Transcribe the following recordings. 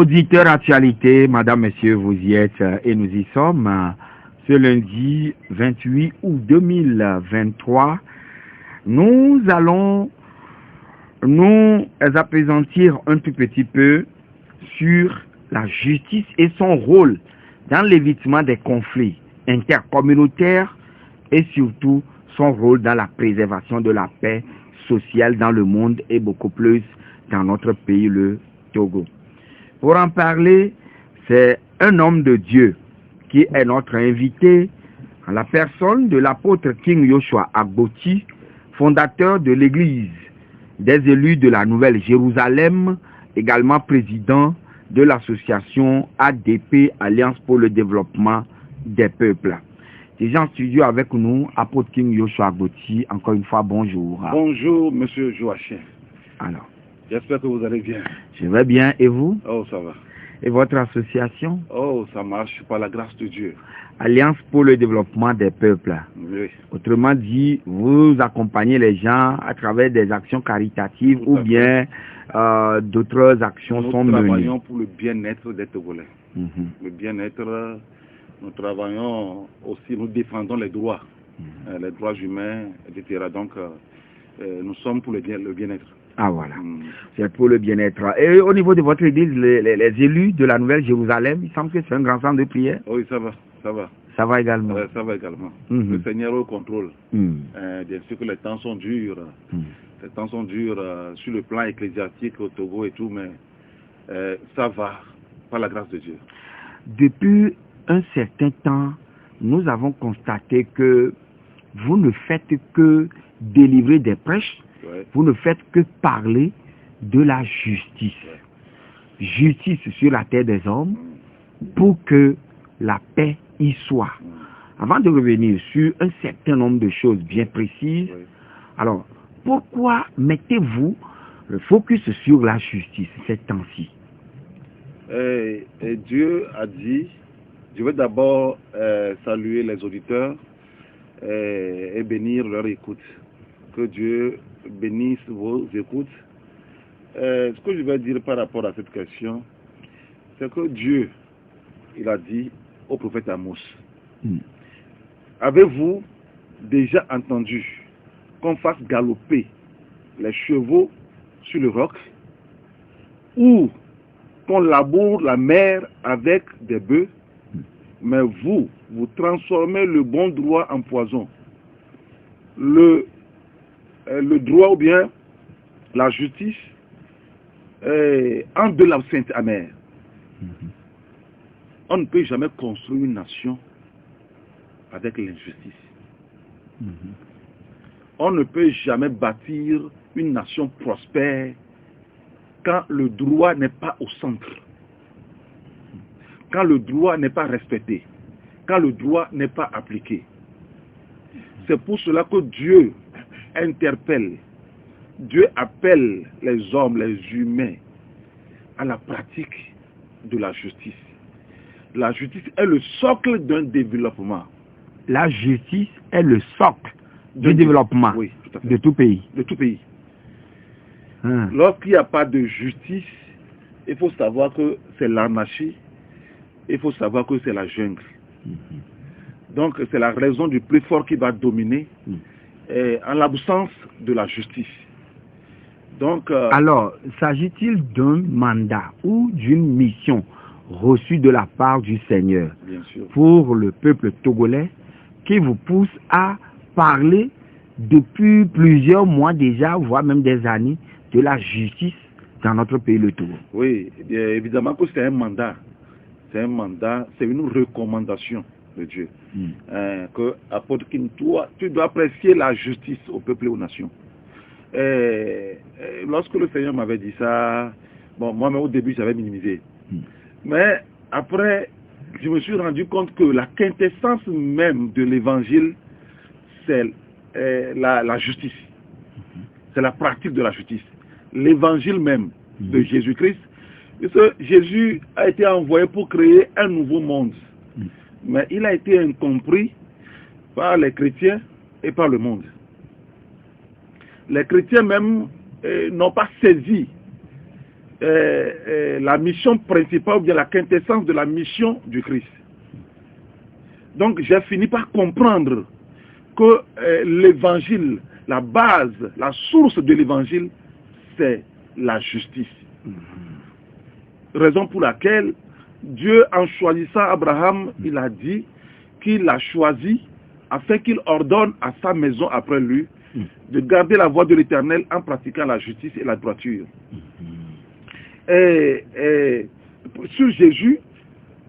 Auditeurs actualité, madame, monsieur, vous y êtes et nous y sommes. Ce lundi 28 août 2023, nous allons nous appesantir un tout petit peu sur la justice et son rôle dans l'évitement des conflits intercommunautaires et surtout son rôle dans la préservation de la paix sociale dans le monde et beaucoup plus dans notre pays, le Togo. Pour en parler, c'est un homme de Dieu qui est notre invité, en la personne de l'apôtre King Yoshua Agboti, fondateur de l'église des élus de la Nouvelle Jérusalem, également président de l'association ADP, Alliance pour le développement des peuples. Déjà en studio avec nous, apôtre King Yoshua Agboti, encore une fois, bonjour. Bonjour, monsieur Joachim. Alors, j'espère que vous allez bien. Je vais bien, et vous? Oh, ça va. Et votre association? Oh, ça marche par la grâce de Dieu. Alliance pour le développement des peuples. Oui. Autrement dit, vous accompagnez les gens à travers des actions caritatives ou bien d'autres actions sont menées. Nous travaillons pour le bien-être des Togolais. Le bien-être, nous travaillons aussi, nous défendons les droits, les droits humains, etc. Donc, nous sommes pour le bien-être. Ah voilà, c'est pour le bien-être. Et au niveau de votre église, les élus de la Nouvelle Jérusalem, il semble que c'est un grand centre de prière. Oui, ça va, ça va. Ça va également. Ça va également. Le Seigneur est au contrôle. Bien sûr que les temps sont durs. Les temps sont durs sur le plan ecclésiastique au Togo et tout, mais ça va, par la grâce de Dieu. Depuis un certain temps, nous avons constaté que vous ne faites que délivrer des prêches. Ouais. Vous ne faites que parler de la justice. Ouais. Justice sur la terre des hommes pour que la paix y soit. Avant de revenir sur un certain nombre de choses bien précises, alors, pourquoi mettez-vous le focus sur la justice ces temps-ci? Dieu a dit, je vais d'abord saluer les auditeurs et bénir leur écoute. Que Dieu bénisse vos écoutes. Ce que je vais dire par rapport à cette question, c'est que Dieu, il a dit au prophète Amos, avez-vous déjà entendu qu'on fasse galoper les chevaux sur le roc, ou qu'on laboure la mer avec des bœufs, mais vous transformez le bon droit en poison. Le droit ou bien la justice en de l'absinthe amère. On ne peut jamais construire une nation avec l'injustice. On ne peut jamais bâtir une nation prospère quand le droit n'est pas au centre, quand le droit n'est pas respecté, quand le droit n'est pas appliqué. C'est pour cela que Dieu interpelle, Dieu appelle les hommes, les humains à la pratique de la justice. La justice est le socle d'un développement. La justice est le socle du développement, oui, tout à fait. De tout pays. De tout pays. Lorsqu'il n'y a pas de justice, il faut savoir que c'est l'anarchie, il faut savoir que c'est la jungle. Donc c'est la raison du plus fort qui va dominer en l'absence de la justice. Donc, alors, s'agit-il d'un mandat ou d'une mission reçue de la part du Seigneur pour le peuple togolais qui vous pousse à parler depuis plusieurs mois déjà, voire même des années, de la justice dans notre pays, le Togo? Oui, évidemment que c'est un mandat. C'est un mandat, c'est une recommandation de Dieu. Que, apôtre Kim, tu dois apprécier la justice au peuple et aux nations. Lorsque le Seigneur m'avait dit ça, bon, moi-même au début j'avais minimisé. Mais après, je me suis rendu compte que la quintessence même de l'évangile, c'est la justice. C'est la pratique de la justice. L'évangile même de Jésus-Christ. Parce que Jésus a été envoyé pour créer un nouveau monde. Mais il a été incompris par les chrétiens et par le monde. Les chrétiens même n'ont pas saisi la mission principale ou bien la quintessence de la mission du Christ. Donc j'ai fini par comprendre que l'évangile, la base, la source de l'évangile, c'est la justice. Raison pour laquelle Dieu, en choisissant Abraham, il a dit qu'il l'a choisi afin qu'il ordonne à sa maison après lui de garder la voie de l'Éternel en pratiquant la justice et la droiture. Et sur Jésus,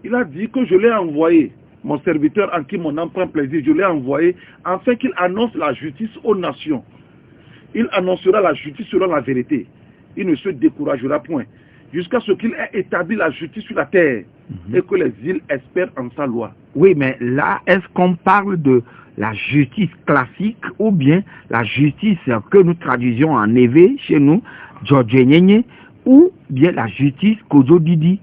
il a dit que je l'ai envoyé, mon serviteur en qui mon âme prend plaisir, je l'ai envoyé afin qu'il annonce la justice aux nations. Il annoncera la justice selon la vérité. Il ne se découragera point jusqu'à ce qu'il ait établi la justice sur la terre et que les îles espèrent en sa loi. Oui, mais là, est-ce qu'on parle de la justice classique ou bien la justice que nous traduisons en évé chez nous, Djodjenyenye, ou bien la justice Kozo Didi?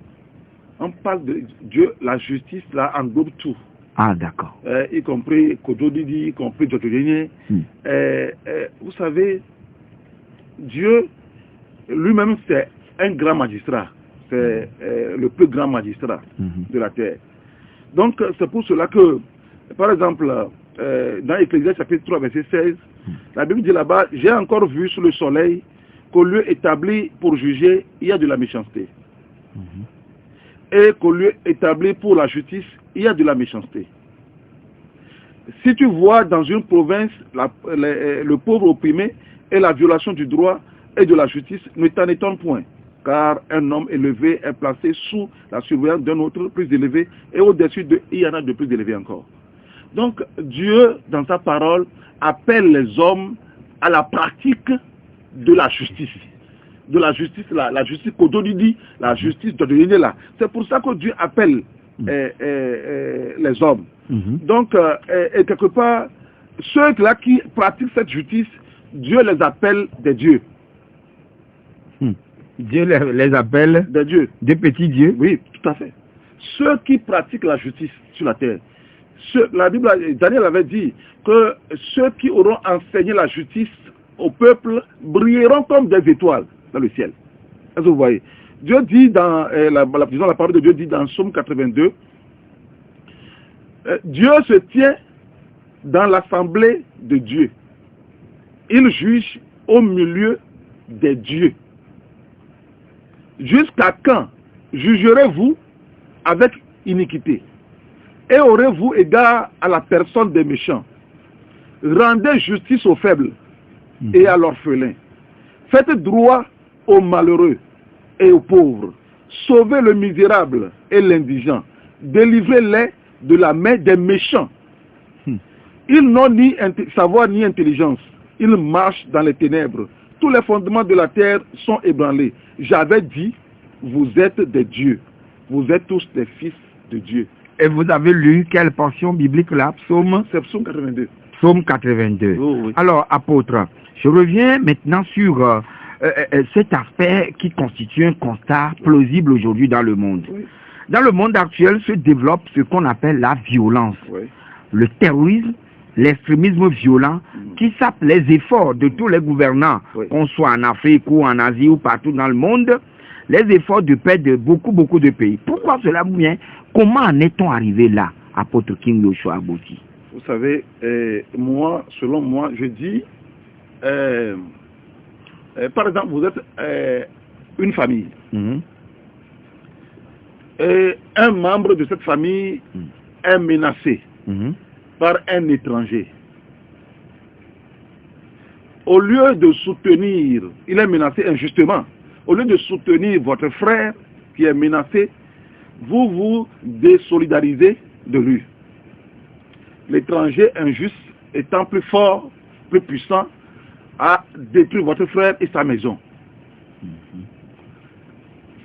On parle de Dieu, la justice là englobe tout. Ah, d'accord. Y compris Kozo Didi, y compris Djodjenyenye. Vous savez, Dieu lui-même c'est un grand magistrat. C'est le plus grand magistrat de la terre. Donc c'est pour cela que, par exemple, dans Ecclésiaste chapitre 3, verset 16, la Bible dit là-bas, j'ai encore vu sous le soleil qu'au lieu établi pour juger, il y a de la méchanceté. Et qu'au lieu établi pour la justice, il y a de la méchanceté. Si tu vois dans une province le pauvre opprimé et la violation du droit et de la justice, ne t'en étonne point. Car un homme élevé est placé sous la surveillance d'un autre plus élevé, et au-dessus de, il y en a de plus élevé encore. Donc Dieu, dans sa parole, appelle les hommes à la pratique de la justice. De la justice, la justice Kododidi, la justice de là. C'est pour ça que Dieu appelle les hommes. Donc, et quelque part, ceux-là qui pratiquent cette justice, Dieu les appelle des dieux. Dieu les appelle des dieux. Des petits dieux? Oui, tout à fait. Ceux qui pratiquent la justice sur la terre. La Bible, Daniel avait dit que ceux qui auront enseigné la justice au peuple brilleront comme des étoiles dans le ciel. Est-ce que vous voyez? Dieu dit dans la parole de Dieu dit dans Psaume 82, Dieu se tient dans l'assemblée de Dieu. Il juge au milieu des dieux. Jusqu'à quand jugerez-vous avec iniquité? Et aurez-vous égard à la personne des méchants? Rendez justice aux faibles et à l'orphelin. Faites droit aux malheureux et aux pauvres. Sauvez le misérable et l'indigent. Délivrez-les de la main des méchants. Ils n'ont ni savoir ni intelligence. Ils marchent dans les ténèbres. Tous les fondements de la terre sont ébranlés. J'avais dit, vous êtes des dieux. Vous êtes tous des fils de Dieu. Et vous avez lu quelle portion biblique là? C'est Psaume 82. Psaume 82. Oh, oui. Alors, apôtre, je reviens maintenant sur cet aspect qui constitue un constat plausible aujourd'hui dans le monde. Oui. Dans le monde actuel se développe ce qu'on appelle la violence, Oui. le terrorisme, l'extrémisme violent, qui sape les efforts de tous les gouvernants, qu'on soit en Afrique ou en Asie ou partout dans le monde, les efforts de paix de beaucoup de pays. Pourquoi cela vient? Comment en est-on arrivé là, apôtre King Yoshua Aboti? Vous savez, moi, selon moi, je dis, par exemple, vous êtes une famille. Et un membre de cette famille est menacé par un étranger. Au lieu de soutenir, il est menacé injustement, au lieu de soutenir votre frère qui est menacé, vous vous désolidarisez de lui. L'étranger injuste étant plus fort, plus puissant, a détruit votre frère et sa maison.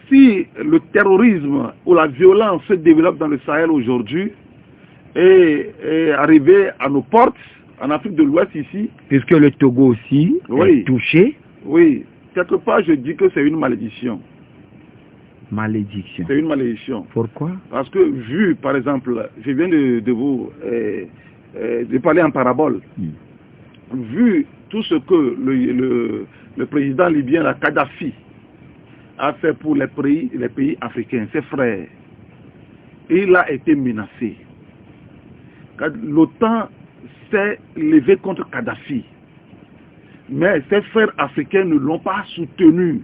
Si le terrorisme ou la violence se développe dans le Sahel aujourd'hui et est arrivé à nos portes, en Afrique de l'Ouest ici, puisque le Togo aussi est touché. Oui, quelque part je dis que c'est une malédiction. Malédiction. C'est une malédiction. Pourquoi? Parce que vu, par exemple, je viens de vous de parler en parabole, vu tout ce que le président libyen, la Kadhafi, a fait pour les pays africains, ses frères. Il a été menacé. L'OTAN s'est levé contre Kadhafi. Mais ses frères africains ne l'ont pas soutenu.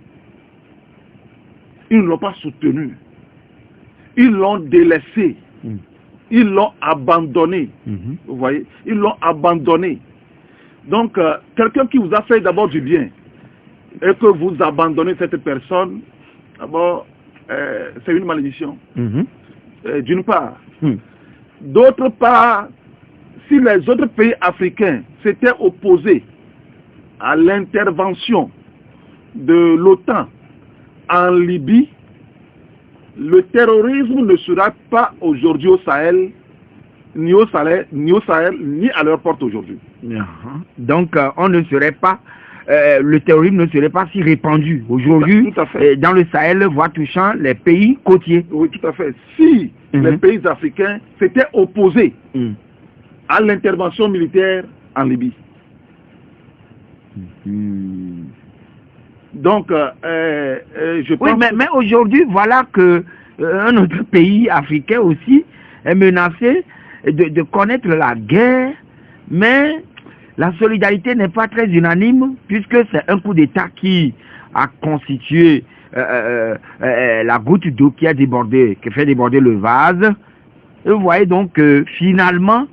Ils ne l'ont pas soutenu. Ils l'ont délaissé. Ils l'ont abandonné. Vous voyez? Ils l'ont abandonné. Donc, quelqu'un qui vous a fait d'abord du bien et que vous abandonnez cette personne, d'abord, c'est une malédiction. D'une part. D'autre part, si les autres pays africains s'étaient opposés à l'intervention de l'OTAN en Libye, le terrorisme ne sera pas aujourd'hui au Sahel, ni au Sahel, ni à leur porte aujourd'hui. Donc, on ne serait pas, le terrorisme ne serait pas si répandu aujourd'hui dans le Sahel, voire touchant les pays côtiers. Oui, tout à fait. Si les pays africains s'étaient opposés à l'intervention militaire en Libye. Donc, je pense... Oui, mais aujourd'hui, voilà que un autre pays africain aussi est menacé de connaître la guerre, mais la solidarité n'est pas très unanime, puisque c'est un coup d'État qui a constitué la goutte d'eau qui a débordé, qui fait déborder le vase. Et vous voyez donc que finalement,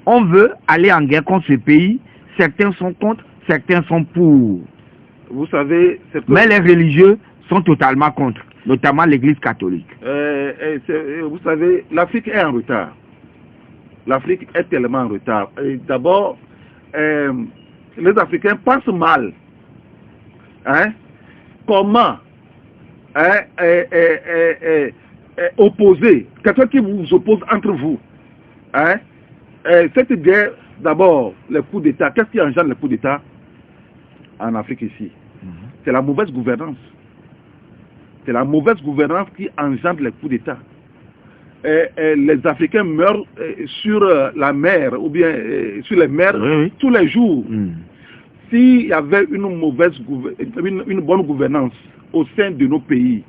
on veut aller en guerre contre ce pays. Certains sont contre, certains sont pour. Vous savez... Mais les religieux sont totalement contre, notamment l'Église catholique. Vous savez, l'Afrique est en retard. L'Afrique est tellement en retard. D'abord, les Africains pensent mal. Comment opposer, quelqu'un qui vous oppose entre vous. Cette guerre, d'abord, les coups d'État. Qu'est-ce qui engendre les coups d'État en Afrique ici? C'est la mauvaise gouvernance. C'est la mauvaise gouvernance qui engendre les coups d'État. Les Africains meurent sur la mer, ou bien sur les mers, tous les jours. S'il y avait une bonne gouvernance au sein de nos pays,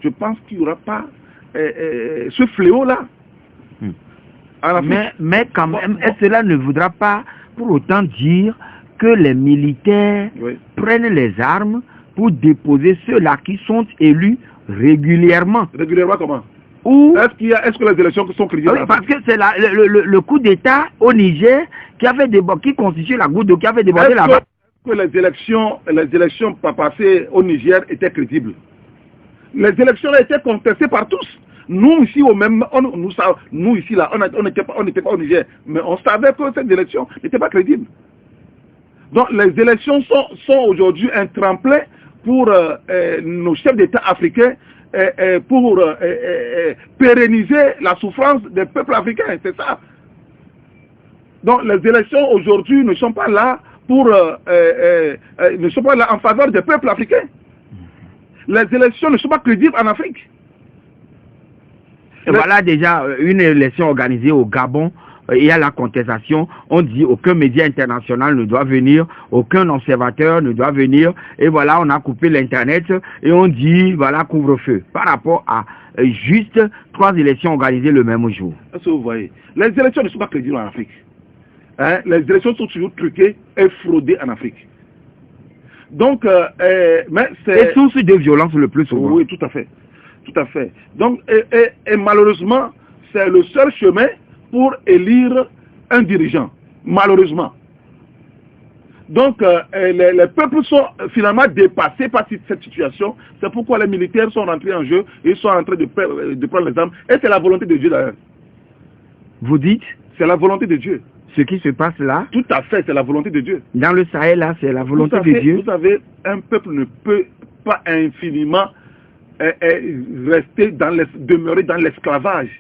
je pense qu'il n'y aura pas ce fléau-là. Mais quand même, cela ne voudra pas pour autant dire que les militaires prennent les armes pour déposer ceux-là qui sont élus régulièrement. Régulièrement comment? Est-ce que les élections sont crédibles? Oui, parce que c'est le coup d'État au Niger qui constitue la goutte d'eau qui avait débordé là-bas. Est-ce que les élections passées au Niger étaient crédibles? Les élections ont été contestées par tous. Nous ici, nous ici là, on n'était pas au Niger, mais on savait que cette élection n'était pas crédible. Donc les élections sont aujourd'hui un tremplin pour nos chefs d'État africains pour pérenniser la souffrance des peuples africains, c'est ça. Donc les élections aujourd'hui ne sont pas là ne sont pas là en faveur des peuples africains. Les élections ne sont pas crédibles en Afrique. Et voilà déjà une élection organisée au Gabon. Il y a la contestation, on dit aucun média international ne doit venir, aucun observateur ne doit venir, et voilà, on a coupé l'internet, et on dit, voilà, couvre-feu, par rapport à juste 3 élections organisées le même jour. Est-ce que vous voyez? Les élections ne sont pas crédibles en Afrique. Les élections sont toujours truquées et fraudées en Afrique. Donc, mais c'est... Et source de violence le plus souvent. Oui, tout à fait. Tout à fait. Donc, et malheureusement, c'est le seul chemin pour élire un dirigeant, malheureusement. Donc, les peuples sont finalement dépassés par cette situation. C'est pourquoi les militaires sont rentrés en jeu, ils sont en train de prendre les armes. Et c'est la volonté de Dieu d'ailleurs. Vous dites? C'est la volonté de Dieu. Ce qui se passe là? Tout à fait, c'est la volonté de Dieu. Dans le Sahel, là, c'est la volonté de Dieu. Vous savez, un peuple ne peut pas infiniment demeurer dans l'esclavage.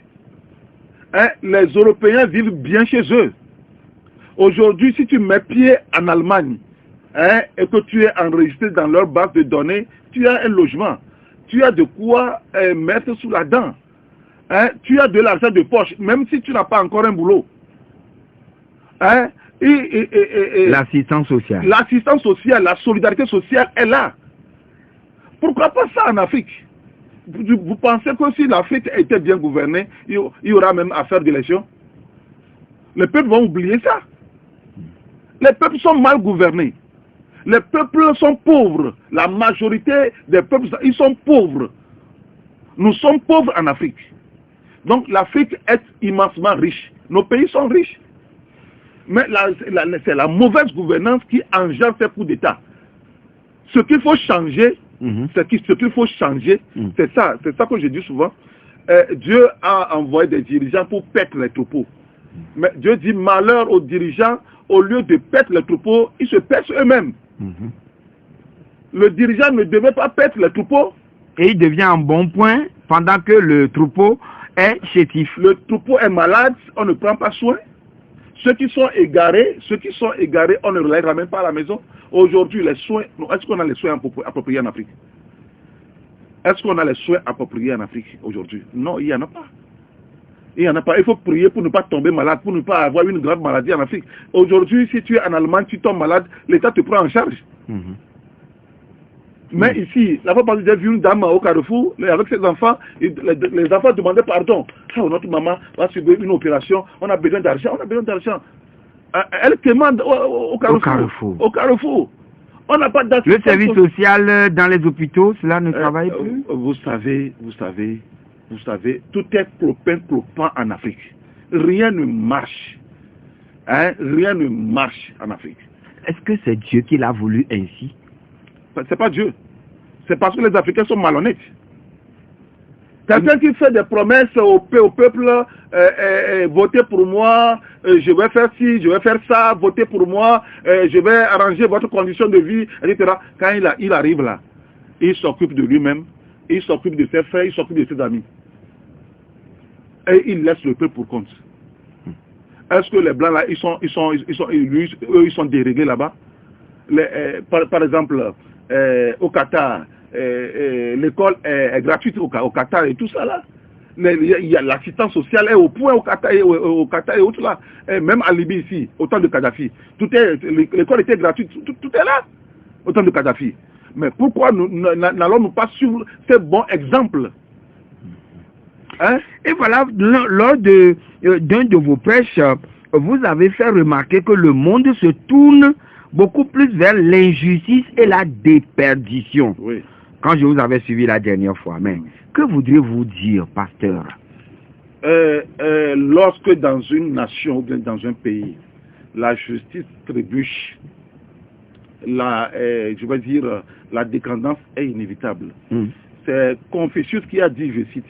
Les Européens vivent bien chez eux. Aujourd'hui, si tu mets pied en Allemagne et que tu es enregistré dans leur base de données, tu as un logement. Tu as de quoi mettre sous la dent. Tu as de l'argent de poche, même si tu n'as pas encore un boulot. L'assistance sociale. L'assistance sociale, la solidarité sociale est là. Pourquoi pas ça en Afrique? Vous pensez que si l'Afrique était bien gouvernée, il y aura même à faire d'élections? Les peuples vont oublier ça. Les peuples sont mal gouvernés. Les peuples sont pauvres. La majorité des peuples, ils sont pauvres. Nous sommes pauvres en Afrique. Donc l'Afrique est immensement riche. Nos pays sont riches. Mais c'est la mauvaise gouvernance qui engendre ces coups d'État. Ce qu'il faut changer, ce qu'il faut changer, c'est ça que je dis souvent. Dieu a envoyé des dirigeants pour perdre les troupeaux. Mais Dieu dit malheur aux dirigeants, au lieu de perdre les troupeaux, ils se perdent eux-mêmes. Le dirigeant ne devait pas perdre les troupeaux. Et il devient un bon point pendant que le troupeau est chétif. Le troupeau est malade, on ne prend pas soin. Ceux qui sont égarés, on ne les ramène pas à la maison. Aujourd'hui, les soins, est-ce qu'on a les soins appropriés en Afrique? Est-ce qu'on a les soins appropriés en Afrique aujourd'hui? Non, il n'y en a pas. Il n'y en a pas. Il faut prier pour ne pas tomber malade, pour ne pas avoir une grave maladie en Afrique. Aujourd'hui, si tu es en Allemagne, tu tombes malade, l'État te prend en charge. Mais ici, la fois passée, j'ai vu une dame au Carrefour, avec ses enfants, les enfants demandaient pardon. Oh, notre maman va subir une opération, on a besoin d'argent, Elle demande au Carrefour. Au Carrefour. On n'a pas d'assistance. Le service social dans les hôpitaux, cela ne travaille plus? Vous savez, tout est clopin en Afrique. Rien ne marche. Rien ne marche en Afrique. Est-ce que c'est Dieu qui l'a voulu ainsi? C'est pas Dieu. C'est parce que les Africains sont malhonnêtes. Quelqu'un qui fait des promesses au peuple, votez pour moi, je vais faire ci, je vais faire ça, votez pour moi, je vais arranger votre condition de vie, etc. Quand il arrive là, il s'occupe de lui-même, il s'occupe de ses frères, il s'occupe de ses amis. Et il laisse le peuple pour compte. Est-ce que les Blancs là, ils sont déréglés là-bas? Par exemple, au Qatar, l'école est gratuite au Qatar et tout ça là. L'assistance sociale est au point au Qatar et autres là. Et même à Libye ici, au temps de Kadhafi, l'école était gratuite, tout est là, au temps de Kadhafi. Mais pourquoi n'allons-nous pas suivre ces bons exemples? Et voilà, lors d'un de vos prêches, vous avez fait remarquer que le monde se tourne beaucoup plus vers l'injustice et la déperdition. Oui. Quand je vous avais suivi la dernière fois. Mais que voudriez-vous dire, pasteur? Lorsque dans une nation ou bien dans un pays, la justice trébuche, je vais dire, la décadence est inévitable. C'est Confucius qui a dit, je cite,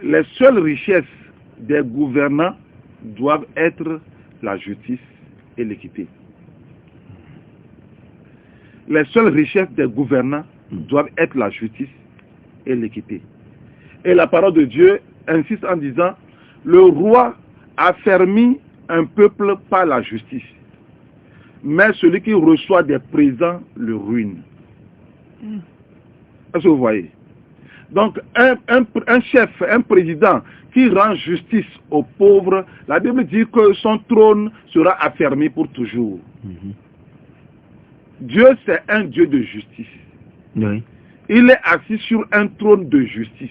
les seules richesses des gouvernants doivent être la justice et l'équité. Les seules richesses des gouvernants doivent être la justice et l'équité. Et la parole de Dieu insiste en disant, le roi affermit un peuple par la justice, mais celui qui reçoit des présents le ruine. Est-ce que vous voyez? Donc un chef, un président qui rend justice aux pauvres, la Bible dit que son trône sera affermi pour toujours. Dieu, c'est un Dieu de justice. Oui. Il est assis sur un trône de justice.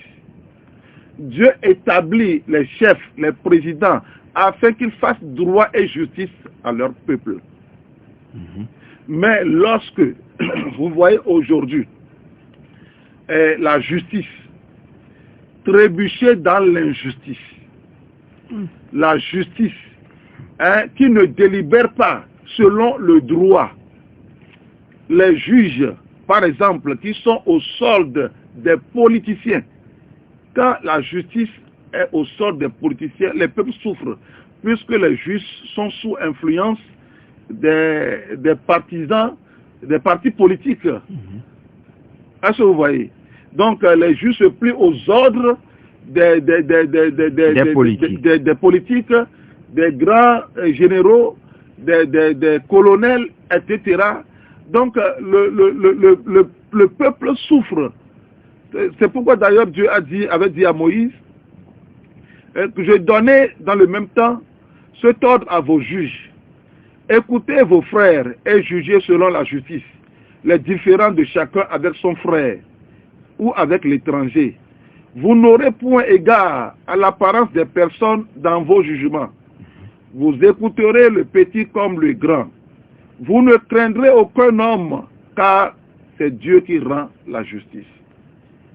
Dieu établit les chefs, les présidents, afin qu'ils fassent droit et justice à leur peuple. Mais lorsque vous voyez aujourd'hui la justice trébucher dans l'injustice, la justice qui ne délibère pas selon le droit, les juges, par exemple, qui sont au solde des politiciens, quand la justice est au solde des politiciens, les peuples souffrent, puisque les juges sont sous influence des partisans, des partis politiques. Est-ce que vous voyez? Donc les juges se plient aux ordres des politiques, des grands généraux, des colonels, etc. Donc le peuple souffre. C'est pourquoi d'ailleurs Dieu avait dit à Moïse que je donnais dans le même temps cet ordre à vos juges. Écoutez vos frères et jugez selon la justice. les différends de chacun avec son frère ou avec l'étranger. Vous n'aurez point égard à l'apparence des personnes dans vos jugements. Vous écouterez le petit comme le grand. Vous ne craindrez aucun homme, car c'est Dieu qui rend la justice.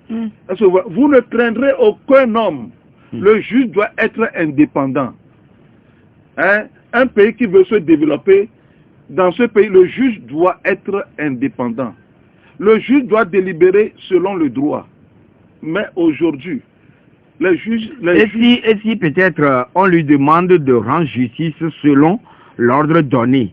Vous ne craindrez aucun homme. Le juge doit être indépendant. Hein? Un pays qui veut se développer, dans ce pays, le juge doit être indépendant. Le juge doit délibérer selon le droit. Mais aujourd'hui, les juges... Et si peut-être on lui demande de rendre justice selon l'ordre donné.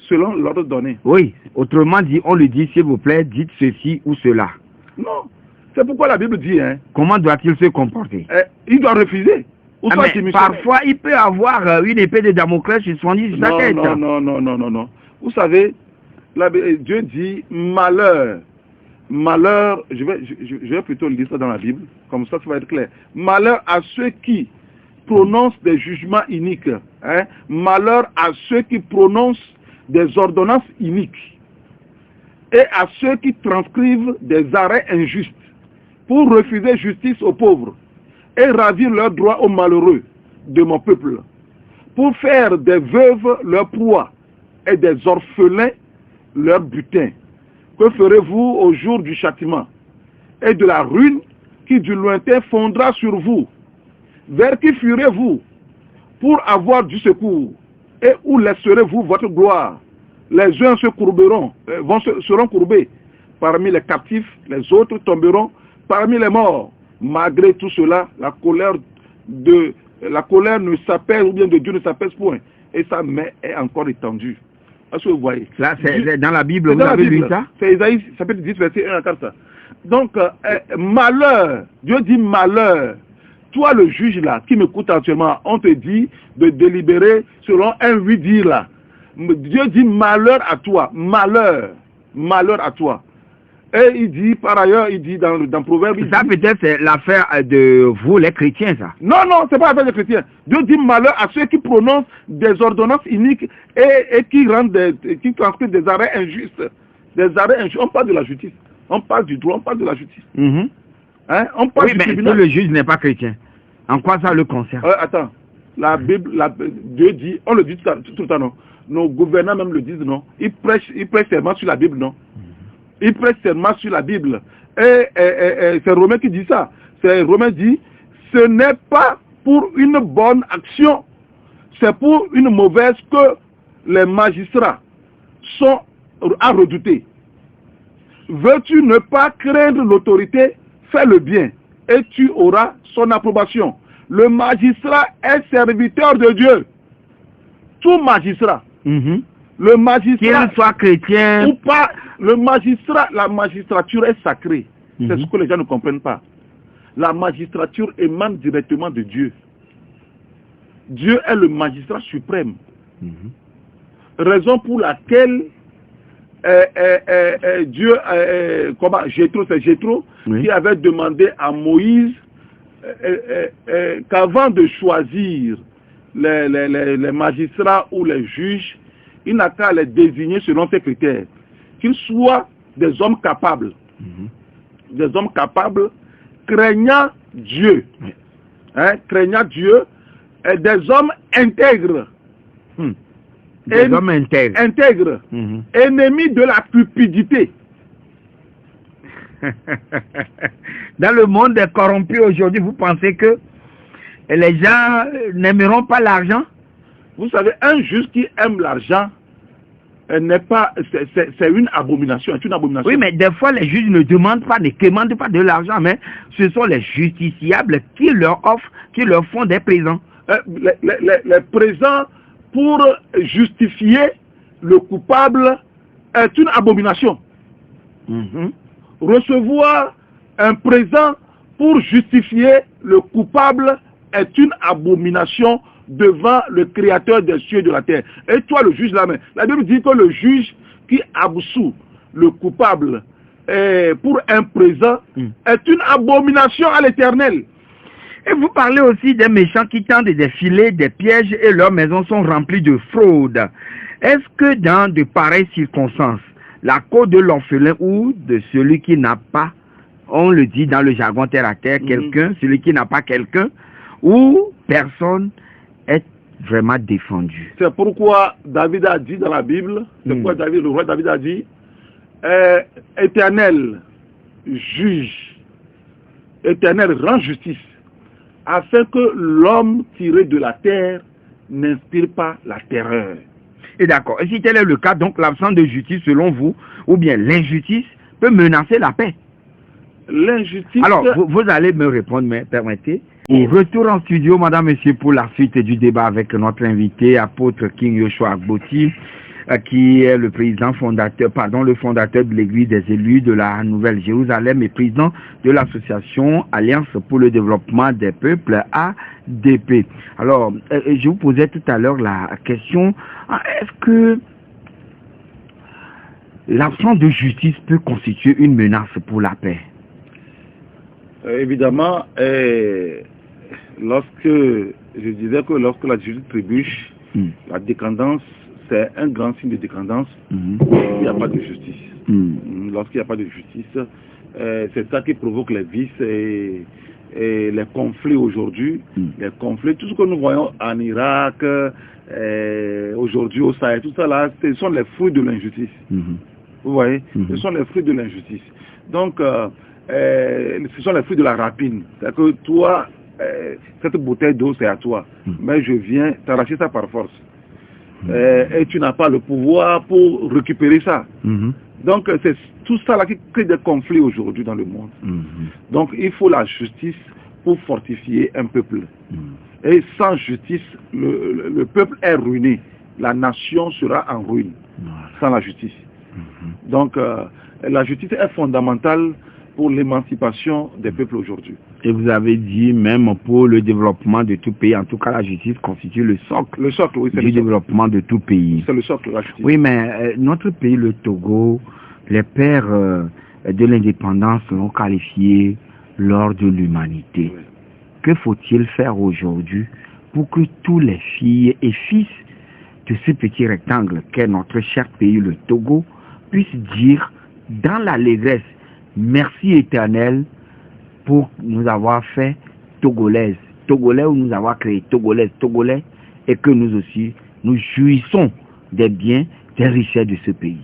Selon l'ordre donné. Oui, autrement dit, on lui dit, s'il vous plaît, dites ceci ou cela. Non, c'est pourquoi la Bible dit... Hein, comment doit-il se comporter? Il doit refuser. Mais parfois, il peut avoir une épée de Damoclès suspendue sur sa tête. Non. Vous savez, Dieu dit malheur. Malheur, je vais plutôt lire ça dans la Bible, comme ça va être clair. Malheur à ceux qui prononcent des jugements iniques. Hein? Malheur à ceux qui prononcent des ordonnances iniques. Et à ceux qui transcrivent des arrêts injustes pour refuser justice aux pauvres et ravir leurs droits aux malheureux de mon peuple, pour faire des veuves leur proie et des orphelins leur butin. Que ferez-vous au jour du châtiment et de la ruine qui du lointain fondra sur vous? Vers qui fuirez-vous pour avoir du secours? Et où laisserez-vous votre gloire? Les uns se courberont, seront courbés parmi les captifs, les autres tomberont parmi les morts. Malgré tout cela, la colère ne s'apaise, ou bien de Dieu ne s'apaise point. Et sa main est encore étendue. Est-ce que vous voyez? Là, c'est dans la Bible, vous avez lu ça? C'est Isaïe, chapitre 10, verset 1 à 4. Donc, malheur, Dieu dit malheur. Toi, le juge là, qui m'écoute actuellement, on te dit de délibérer selon un oui dire là. Dieu dit malheur à toi, malheur à toi. Et il dit, par ailleurs, il dit dans Proverbe... Ça peut-être c'est l'affaire de vous les chrétiens, ça. Non, c'est pas l'affaire des chrétiens. Dieu dit malheur à ceux qui prononcent des ordonnances iniques et qui transcrivent des arrêts injustes. Des arrêts injustes. On parle de la justice. On parle du droit, on parle de la justice. Hein? On parle du tribunal. Si le juge n'est pas chrétien, en quoi ça le concerne? Attends. La Bible, Dieu dit, on le dit tout le temps, non? Nos gouvernants même le disent, non? Ils prêchent seulement sur la Bible, non? Il prêche seulement sur la Bible. Et c'est Romain qui dit ça. Romain dit, ce n'est pas pour une bonne action, c'est pour une mauvaise que les magistrats sont à redouter. Veux-tu ne pas craindre l'autorité, fais le bien, et tu auras son approbation. Le magistrat est serviteur de Dieu. Tout magistrat. Le magistrat, qu'il soit chrétien ou pas, la magistrature est sacrée. C'est ce que les gens ne comprennent pas. La magistrature émane directement de Dieu. Dieu est le magistrat suprême. Raison pour laquelle Dieu, Jéthro, qui avait demandé à Moïse qu'avant de choisir les magistrats ou les juges, il n'a qu'à les désigner selon ses critères. Qu'ils soient des hommes capables. Des hommes capables, craignant Dieu. Craignant Dieu, et des hommes intègres. Des hommes intègres. Intègres. Ennemis de la cupidité. Dans le monde corrompu aujourd'hui, vous pensez que les gens n'aimeront pas l'argent? Vous savez, un juge qui aime l'argent n'est pas, c'est une abomination, Oui, mais des fois, les juges ne demandent pas de l'argent, mais ce sont les justiciables qui leur offrent, qui leur font des présents. Les présents pour justifier le coupable est une abomination. Recevoir un présent pour justifier le coupable est une abomination devant le créateur des cieux et de la terre. Et toi, le juge, là, la Bible dit que le juge qui absout le coupable pour un présent est une abomination à l'Éternel. Et vous parlez aussi des méchants qui tendent des filets, des pièges et leurs maisons sont remplies de fraude. Est-ce que dans de pareilles circonstances, la côte de l'orphelin ou de celui qui n'a pas, on le dit dans le jargon terre à terre, quelqu'un, celui qui n'a pas quelqu'un, où personne est vraiment défendu. C'est pourquoi David a dit dans la Bible, c'est pourquoi le roi David a dit, Éternel, juge, Éternel, rend justice, afin que l'homme tiré de la terre n'inspire pas la terreur. Et d'accord. Et si tel est le cas, donc l'absence de justice selon vous, ou bien l'injustice, peut menacer la paix. L'injustice... Alors, vous allez me répondre, mais permettez. Et retour en studio, madame, monsieur, pour la suite du débat avec notre invité, apôtre King Yoshua Agboti, qui est le président fondateur, le fondateur de l'Église des élus de la Nouvelle-Jérusalem et président de l'association Alliance pour le développement des peuples, ADP. Alors, je vous posais tout à l'heure la question, est-ce que l'absence de justice peut constituer une menace pour la paix? Évidemment, lorsque je disais que lorsque la justice trébuche, la décadence, c'est un grand signe de décadence. Il n'y a pas de justice. Lorsqu'il n'y a pas de justice, c'est ça qui provoque les vices et les conflits aujourd'hui. Les conflits, tout ce que nous voyons en Irak, aujourd'hui au Sahel, tout ça là, ce sont les fruits de l'injustice. Vous voyez, ce sont les fruits de l'injustice. Donc, ce sont les fruits de la rapine. C'est-à-dire que toi, cette bouteille d'eau, c'est à toi. Mais je viens t'arracher ça par force. Et tu n'as pas le pouvoir pour récupérer ça. Donc, c'est tout ça là qui crée des conflits aujourd'hui dans le monde. Donc, il faut la justice pour fortifier un peuple. Et sans justice, le peuple est ruiné. La nation sera en ruine sans la justice. Donc, la justice est fondamentale pour l'émancipation des peuples aujourd'hui. Et vous avez dit, même pour le développement de tout pays, en tout cas la justice constitue le socle, oui, du développement de tout pays. C'est le socle, la justice. Oui, mais notre pays, le Togo, les pères de l'indépendance l'ont qualifié l'or de l'humanité. Oui. Que faut-il faire aujourd'hui pour que tous les filles et fils de ce petit rectangle qu'est notre cher pays, le Togo, puissent dire dans l'allégresse, merci éternel pour nous avoir fait Togolaises, Togolais ou nous avoir créé Togolaises, Togolais, et que nous aussi, nous jouissons des biens, des richesses de ce pays.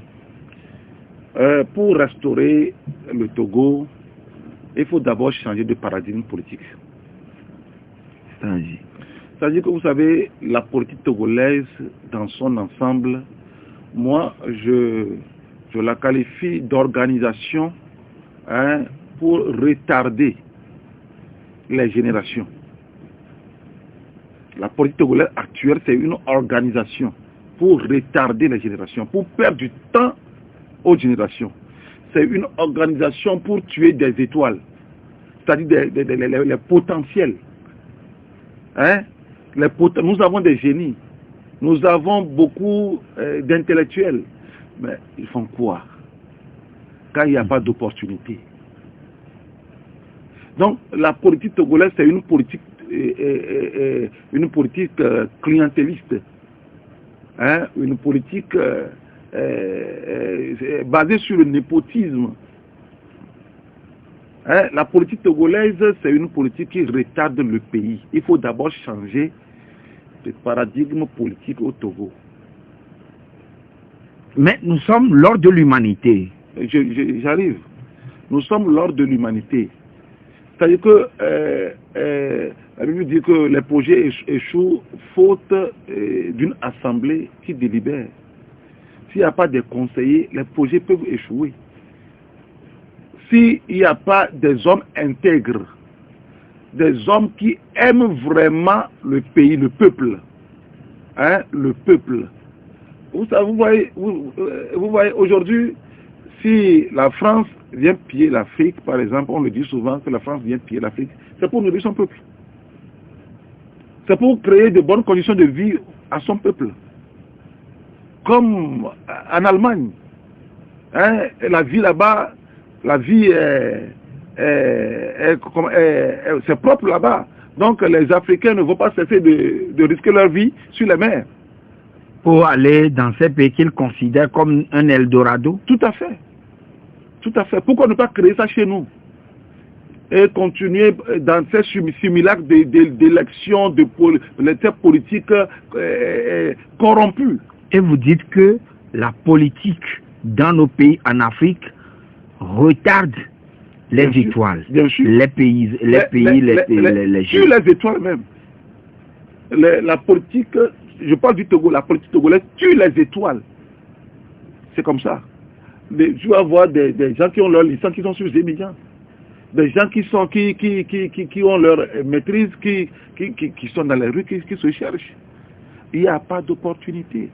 Pour restaurer le Togo, il faut d'abord changer de paradigme politique. C'est-à-dire que vous savez, la politique togolaise dans son ensemble, moi, je la qualifie d'organisation pour retarder les générations. La politique togolaise actuelle, c'est une organisation pour retarder les générations, pour perdre du temps aux générations. C'est une organisation pour tuer des étoiles, c'est-à-dire les potentiels. Nous avons des génies, nous avons beaucoup d'intellectuels, mais ils font quoi quand il n'y a pas d'opportunité? Donc la politique togolaise, c'est une politique clientéliste, une politique basée sur le népotisme. La politique togolaise, c'est une politique qui retarde le pays. Il faut d'abord changer de paradigme politique au Togo. Mais nous sommes l'or de l'humanité. J'arrive. Nous sommes l'or de l'humanité. C'est-à-dire que la Bible dit que les projets échouent faute d'une assemblée qui délibère. S'il n'y a pas de conseillers, les projets peuvent échouer. S'il n'y a pas des hommes intègres, des hommes qui aiment vraiment le pays, le peuple, le peuple. Vous voyez aujourd'hui, si la France vient piller l'Afrique, par exemple, on le dit souvent que la France vient piller l'Afrique, c'est pour nourrir son peuple. C'est pour créer de bonnes conditions de vie à son peuple. Comme en Allemagne. La vie là-bas, la vie c'est propre là-bas. Donc les Africains ne vont pas cesser de risquer leur vie sur les mers. pour aller dans ces pays qu'ils considèrent comme un Eldorado? Tout à fait. Tout à fait. Pourquoi ne pas créer ça chez nous et continuer dans ces simulacres d'élections, de politiques corrompues? Et vous dites que la politique dans nos pays en Afrique retarde les étoiles, bien sûr. les pays, sur les étoiles même. La politique, je parle du Togo, la politique togolaise tue les étoiles. C'est comme ça. Tu vas voir des gens qui ont leur licence, qui sont sur des médias. Des gens qui ont leur maîtrise, qui sont dans les rues, qui se cherchent. Il n'y a pas d'opportunité.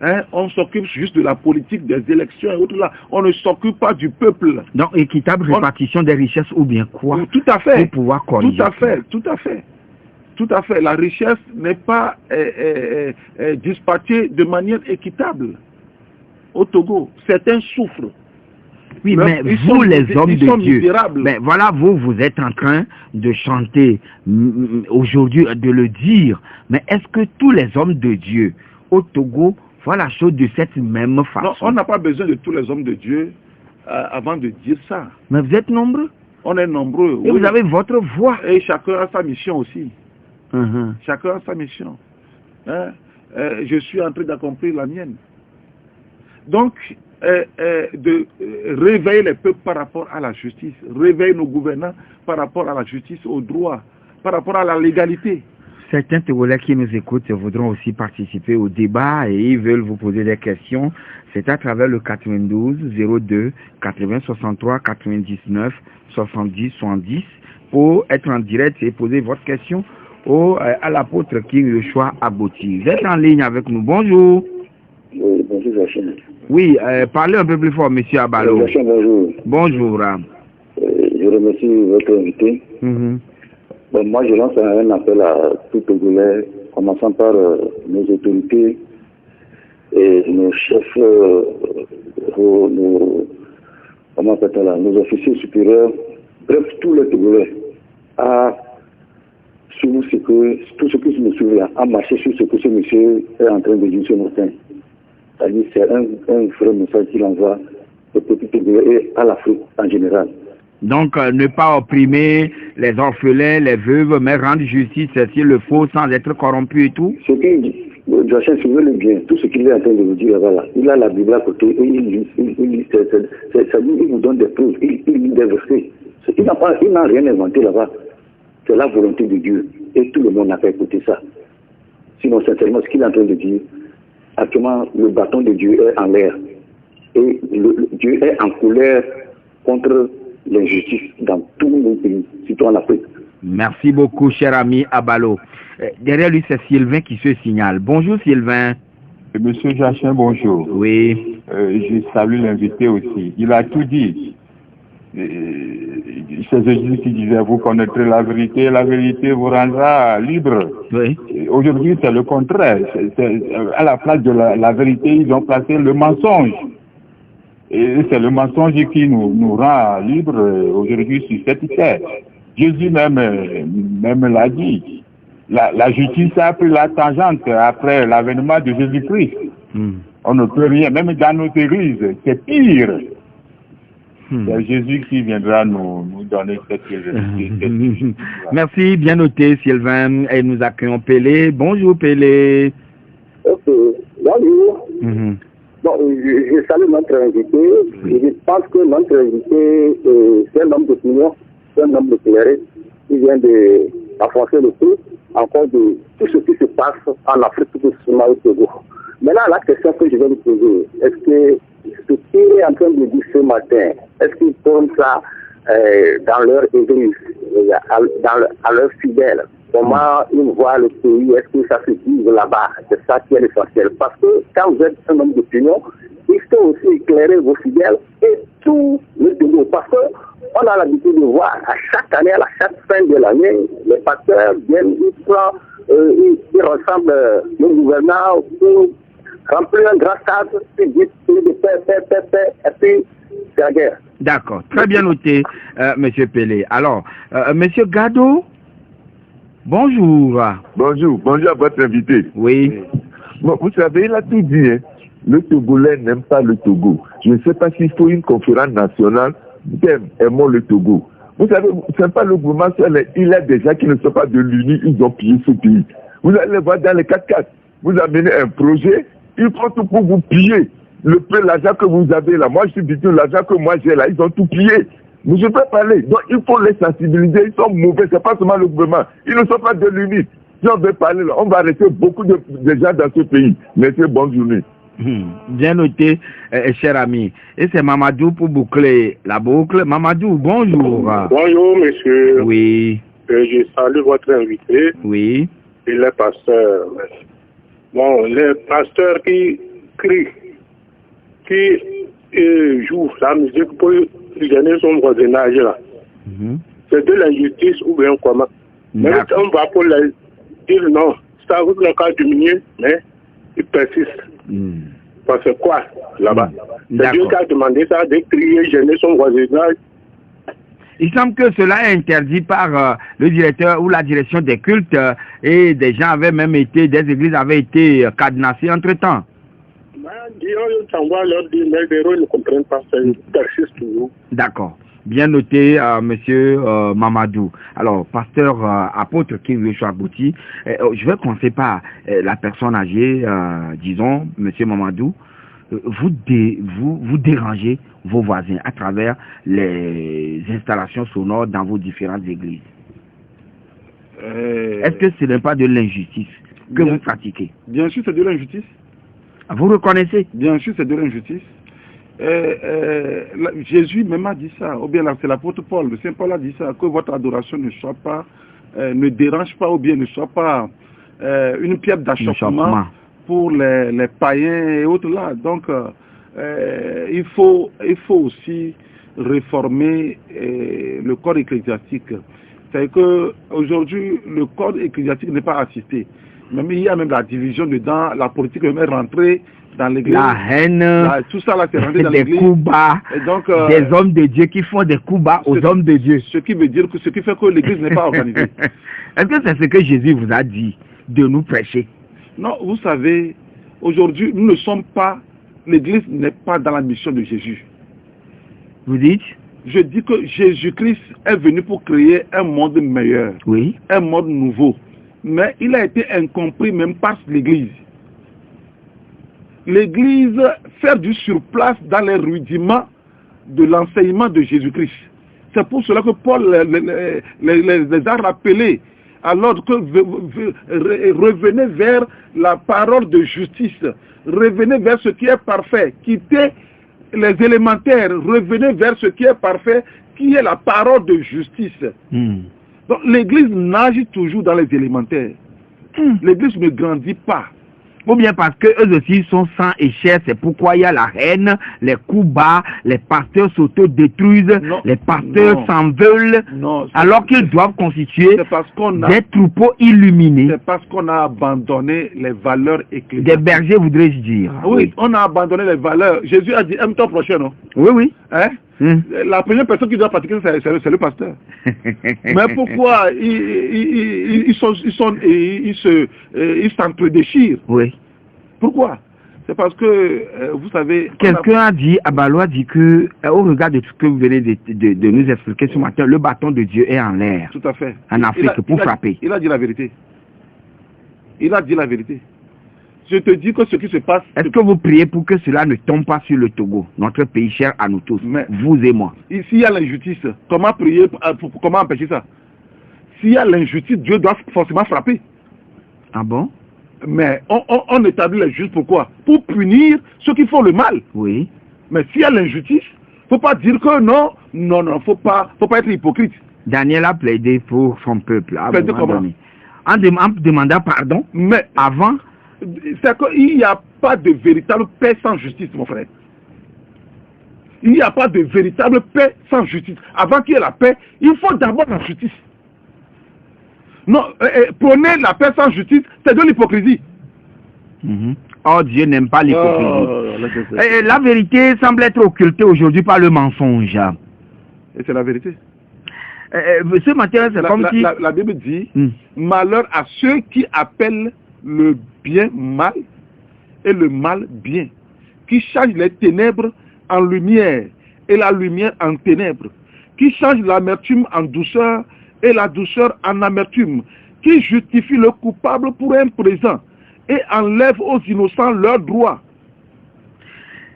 Hein? On s'occupe juste de la politique, des élections et autres là. On ne s'occupe pas du peuple. Donc, équitable répartition des richesses ou bien quoi? Tout à fait. Pour pouvoir corriger. Tout à fait, tout à fait. Tout à fait. La richesse n'est pas dispatchée de manière équitable au Togo. Certains souffrent. Oui, mais vous, les hommes de Dieu, mais voilà, vous êtes en train de chanter aujourd'hui, de le dire. Mais est-ce que tous les hommes de Dieu au Togo voient la chose de cette même façon? Non, on n'a pas besoin de tous les hommes de Dieu avant de dire ça. Mais vous êtes nombreux. On est nombreux. Et oui, vous avez votre voix. Et chacun a sa mission aussi. Chacun a sa mission. Hein? Je suis en train d'accomplir la mienne. Donc, de réveiller les peuples par rapport à la justice, réveiller nos gouvernants par rapport à la justice, au droit, par rapport à la légalité. Certains Togolais qui nous écoutent voudront aussi participer au débat et ils veulent vous poser des questions. C'est à travers le 92 02 80 63 99 70 70 pour être en direct et poser votre question à l'apôtre King Yoshua Aboti. Vous êtes en ligne avec nous. Bonjour. Oui, bonjour, Joachim. Oui, parlez un peu plus fort, monsieur Abalo. Joachim, bonjour. Bonjour. Je remercie votre invité. Bon, moi, je lance un appel à tout Togolais, commençant par nos autorités et nos chefs, nos officiers supérieurs, bref, tous les Togolais, à suivre tout ce que ce monsieur a marché sur ce que ce monsieur est en train de dire ce matin. C'est-à-dire c'est un vrai message qu'il envoie aux petits Togolais et à l'Afrique en général. Donc, ne pas opprimer les orphelins, les veuves, mais rendre justice s'il le faut sans être corrompu et tout. Ce qu'il dit, Joachim, suivez-le bien, tout ce qu'il est en train de vous dire là-bas, il a la Bible à côté et il lit, il vous donne des preuves, il lit des versets. Il n'a rien inventé là-bas. C'est la volonté de Dieu et tout le monde n'a pas écouté ça. Sinon, sincèrement, ce qu'il est en train de dire, actuellement, le bâton de Dieu est en l'air et Dieu est en colère contre l'injustice dans tous nos pays, surtout en Afrique. Merci beaucoup, cher ami Abalo. Derrière lui, c'est Sylvain qui se signale. Bonjour, Sylvain. Monsieur Joachim, bonjour. Oui. Je salue l'invité aussi. Il a tout dit. C'est Jésus qui disait, vous connaîtrez la vérité vous rendra libre. Oui. Aujourd'hui, c'est le contraire. À la place de la vérité, ils ont placé le mensonge. Et c'est le mensonge qui nous rend libres aujourd'hui sur cette terre. Jésus même l'a dit. La justice a pris la tangente après l'avènement de Jésus-Christ. On ne peut rien, même dans nos églises, c'est pire. C'est Jésus qui viendra nous donner cette justice. Merci, bien noté Sylvain. Et nous accueillons Pélé. Bonjour Pélé. Ok, bonjour. Bon, je salue notre invité. Je pense que notre invité, c'est un homme d'opinion, c'est un homme d'éclairé, qui vient d'enfoncer le coup encore de tout ce qui se passe en Afrique, tout ce au Togo. Maintenant, la question que je vais lui poser, est-ce que ce qu'il est en train de dire ce matin, est-ce qu'ils font ça dans leur église, à leurs fidèles? Comment ils voient le pays, est-ce que ça se dit là-bas? C'est ça qui est l'essentiel. Parce que quand vous êtes un homme d'opinion, il faut aussi éclairer vos fidèles et tout le Togo. Parce qu'on a l'habitude de voir à chaque année, à chaque fin de l'année, les pasteurs viennent, ils rassemblent le gouvernement pour remplir un grand stade, puis disent de paix, et puis c'est la guerre. D'accord, très bien noté, Monsieur Pélé. Alors, Monsieur Gado, bonjour. Bonjour à votre invité. Oui. Bon, vous savez, il a tout dit. Hein. Le Togolais n'aime pas le Togo. Je ne sais pas s'il faut une conférence nationale. Aimons le Togo. Vous savez, c'est pas le gouvernement seul. Il y a des gens qui ne sont pas de l'UNI, ils ont pillé ce pays. Vous allez voir dans les 4x4. Vous amenez un projet, ils font tout pour vous piller. L'argent que vous avez là, moi je suis victime, l'argent que moi j'ai là, ils ont tout pillé. Mais je peux parler. Donc il faut les sensibiliser, ils sont mauvais, c'est pas seulement le gouvernement. Ils ne sont pas de l'UNI. Si on veut parler là, on va arrêter beaucoup de gens dans ce pays. Merci, bonne journée. Bien noté, cher ami. Et c'est Mamadou pour boucler la boucle. Mamadou, bonjour. Bonjour, monsieur. Oui. Je salue votre invité. Oui. Et les pasteurs. Bon, les pasteurs qui crient, qui jouent la musique pour gagner son voisinage là. C'est de l'injustice ou bien comment? Mais on va pour les dire non, ça vous n'a qu'à diminuer, mais ils persistent. Parce que quoi, là-bas? C'est Dieu qui a demandé ça, de crier, gêner son voisinage. Il semble que cela est interdit par le directeur ou la direction des cultes et des gens avaient même été, des églises avaient été cadenassées entre-temps. Ils ne comprennent pas, ils persistent toujours. D'accord. Bien noté, monsieur Mamadou. Alors, pasteur apôtre King Chouabouti, je vais commencer par la personne âgée, disons, monsieur Mamadou. Vous dérangez vos voisins à travers les installations sonores dans vos différentes églises. Est-ce que ce n'est pas de l'injustice que vous pratiquez? Bien sûr, c'est de l'injustice. Vous reconnaissez? Bien sûr, c'est de l'injustice. Jésus même a dit ça, ou bien c'est l'apôtre Paul, le Saint Paul a dit ça, que votre adoration ne soit pas, ne dérange pas, ou bien ne soit pas une pierre d'achoppement pour les païens et autres là. Donc, il faut aussi réformer le code ecclésiastique. C'est que aujourd'hui le code ecclésiastique n'est pas assisté. Même il y a même la division dedans, la politique est même rentrée dans l'église. La haine, tout ça là c'est rentré dans des l'église. coups bas, donc, des hommes de Dieu qui font des coups bas aux hommes de Dieu. Ce qui veut dire que ce qui fait que l'église n'est pas organisée. Est-ce que c'est ce que Jésus vous a dit de nous prêcher? Non, vous savez, aujourd'hui nous ne sommes pas, l'église n'est pas dans la mission de Jésus. Vous dites? Je dis que Jésus-Christ est venu pour créer un monde meilleur, oui, un monde nouveau. Mais il a été incompris même par l'église. L'église fait du surplace dans les rudiments de l'enseignement de Jésus-Christ. C'est pour cela que Paul les a rappelés alors que revenez vers la parole de justice, revenez vers ce qui est parfait, quittez les élémentaires, revenez vers ce qui est parfait, qui est la parole de justice. Donc l'église nage toujours dans les élémentaires. L'église ne grandit pas. Ou bien parce qu'eux aussi sont sang et chair, c'est pourquoi il y a la haine, les coups bas, les pasteurs s'auto-détruisent, les pasteurs s'en veulent, alors qu'ils doivent constituer des troupeaux illuminés. C'est parce qu'on a abandonné les valeurs ecclésiastiques. Des bergers, voudrais-je dire. Oui, on a abandonné les valeurs. Jésus a dit, aime ton prochain, non? Oui, oui. Hein? La première personne qui doit pratiquer, c'est le pasteur. Mais pourquoi ils s'entre-déchirent? Oui. Pourquoi? C'est parce que, vous savez... Quelqu'un a dit, Abalo a dit que, au regard de tout ce que vous venez de nous expliquer ce matin, le bâton de Dieu est en l'air. Tout à fait. En Afrique, pour frapper. Il a dit la vérité. Il a dit la vérité. Je te dis que ce qui se passe... Est-ce que vous priez pour que cela ne tombe pas sur le Togo, notre pays cher à nous tous, vous et moi? S'il y a l'injustice, comment prier, comment empêcher ça? S'il y a l'injustice, Dieu doit forcément frapper. Ah bon? Mais on établit les juges pourquoi? Pour punir ceux qui font le mal. Oui. Mais s'il y a l'injustice, il ne faut pas dire que non, faut pas être hypocrite. Daniel a plaidé pour son peuple. Plaidé comment? En demandant pardon, mais avant... C'est qu'il n'y a pas de véritable paix sans justice, mon frère. Il n'y a pas de véritable paix sans justice. Avant qu'il y ait la paix, il faut d'abord la justice. Non, prenez la paix sans justice, c'est de l'hypocrisie. Oh, Dieu n'aime pas l'hypocrisie. La vérité semble être occultée aujourd'hui par le mensonge. Et c'est la vérité. Ce matin, c'est comme si... La Bible dit, malheur à ceux qui appellent le bien mal et le mal bien, qui change les ténèbres en lumière et la lumière en ténèbres, qui change l'amertume en douceur et la douceur en amertume, qui justifie le coupable pour un présent et enlève aux innocents leurs droits.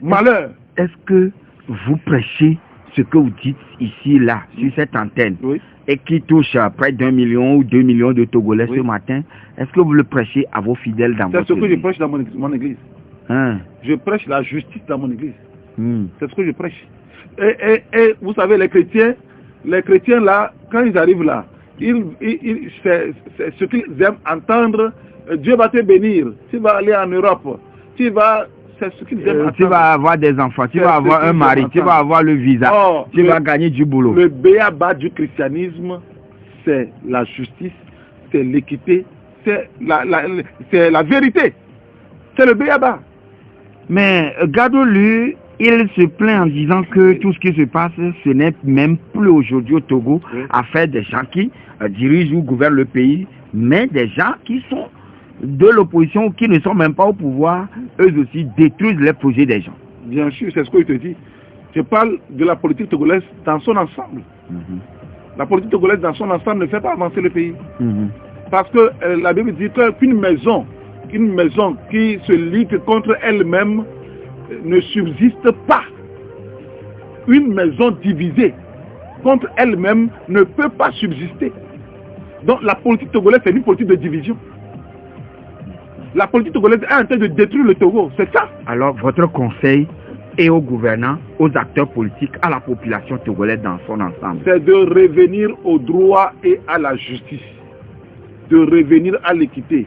Malheur. Est-ce que vous prêchez ce que vous dites ici, là, sur cette antenne, Oui. et qui touche à près d'1 million ou 2 millions de Togolais Oui. ce matin, est-ce que vous le prêchez à vos fidèles dans C'est votre ce que je église? prêche dans mon église. Hein? Je prêche la justice dans mon église. Hmm. C'est ce que je prêche. Et vous savez, les chrétiens là, quand ils arrivent là, c'est ce qu'ils aiment entendre. Dieu va te bénir. Tu vas aller en Europe. C'est ce qu'ils aiment entendre. Tu vas avoir des enfants, tu vas avoir un mari, tu vas avoir le visa, tu vas gagner du boulot. Le béaba du christianisme, c'est la justice, c'est l'équité, c'est la vérité. C'est le béaba. Mais Gado-Lu, il se plaint en disant que tout ce qui se passe, ce n'est même plus aujourd'hui au Togo affaire des gens qui dirigent ou gouvernent le pays, mais des gens qui sont de l'opposition, qui ne sont même pas au pouvoir, eux aussi détruisent les projets des gens. Bien sûr, c'est ce que je te dis. Je parle de la politique togolaise dans son ensemble. La politique togolaise dans son ensemble ne fait pas avancer le pays. Parce que la Bible dit qu'une maison qui se ligue contre elle-même ne subsiste pas. Une maison divisée contre elle-même ne peut pas subsister. Donc la politique togolaise, c'est une politique de division. La politique togolaise est en train de détruire le Togo, c'est ça. Alors votre conseil est aux gouvernants, aux acteurs politiques, à la population togolaise dans son ensemble? C'est de revenir au droit et à la justice, de revenir à l'équité.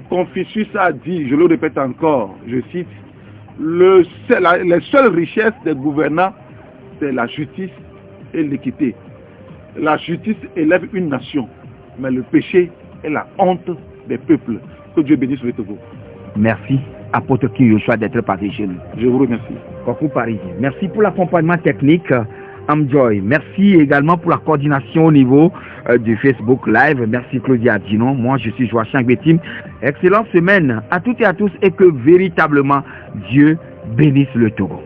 Confucius a dit, je le répète encore, je cite, les seules richesses des gouvernants, c'est la justice et l'équité. La justice élève une nation, mais le péché est la honte des peuples. Que Dieu bénisse le Togo. Merci, apôtre Kiyoshua, d'être passé chez nous. Je vous remercie. Coucou Paris. Merci pour l'accompagnement technique, Amjoy. Merci également pour la coordination au niveau du Facebook Live. Merci Claudia Dinon. Moi, je suis Joachim Bétim. Excellente semaine à toutes et à tous et que véritablement Dieu bénisse le Togo.